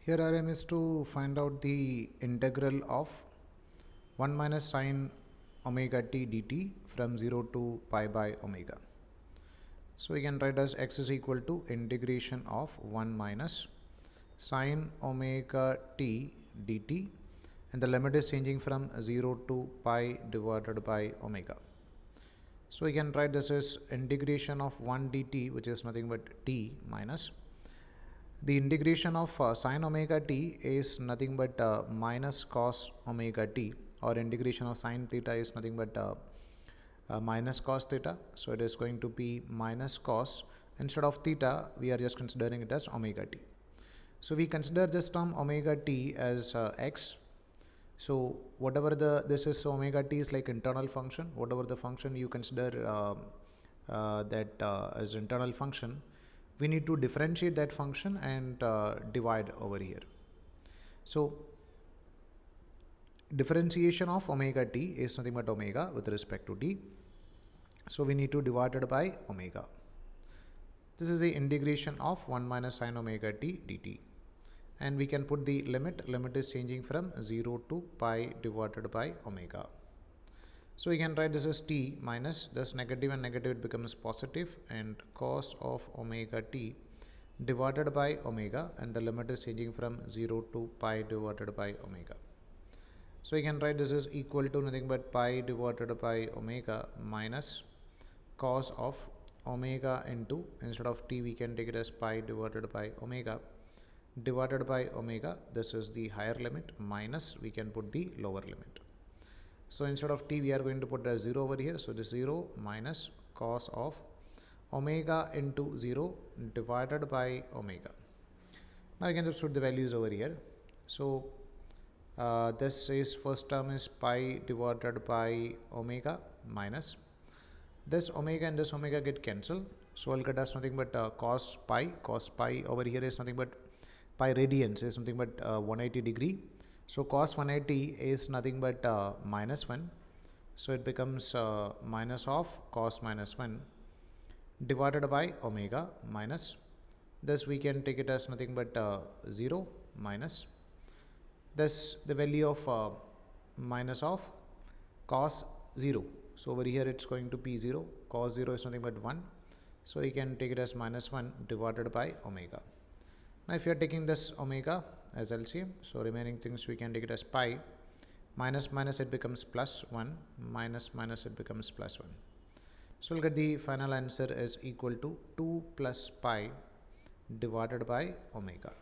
Here our aim is to find out the integral of 1 minus sine omega t dt from 0 to pi by omega. So we can write as x is equal to integration of 1 minus sine omega t dt, and the limit is changing from 0 to pi divided by omega. So we can write this as integration of 1 dt, which is nothing but t, minus the integration of sine omega t is nothing but minus cos omega t, or integration of sine theta is nothing but minus cos theta. So it is going to be minus cos. Instead of theta, we are just considering it as omega t. So we consider this term omega t as x. So whatever this is, omega t is like internal function. Whatever the function you consider that as internal function, we need to differentiate that function and divide over here. So differentiation of omega t is nothing but omega with respect to t. So we need to divide it by omega. This is the integration of 1 minus sine omega t dt. And we can put the limit. Limit is changing from 0 to pi divided by omega. So we can write this as t minus this negative and negative, it becomes positive, and cos of omega t divided by omega, and the limit is changing from 0 to pi divided by omega. So we can write this as equal to nothing but pi divided by omega minus cos of omega into, instead of t we can take it as pi divided by omega divided by omega. This is the higher limit, minus we can put the lower limit. So instead of t we are going to put a 0 over here. So this 0 minus cos of omega into 0 divided by omega. Now you can substitute the values over here. So this is first term is pi divided by omega minus this omega and this omega get cancelled. So I'll get as nothing but cos pi. Cos pi over here is nothing but pi radians is nothing but 180 degree. So cos 180 is nothing but minus 1. So it becomes minus of cos minus 1 divided by omega minus this, we can take it as nothing but 0 minus this, the value of minus of cos 0. So over here it's going to be 0. Cos 0 is nothing but 1. So you can take it as minus 1 divided by omega. Now if you are taking this omega as LCM, so remaining things we can take it as pi, minus minus it becomes plus 1, minus minus it becomes plus 1. So we'll get the final answer is equal to 2 plus pi divided by omega.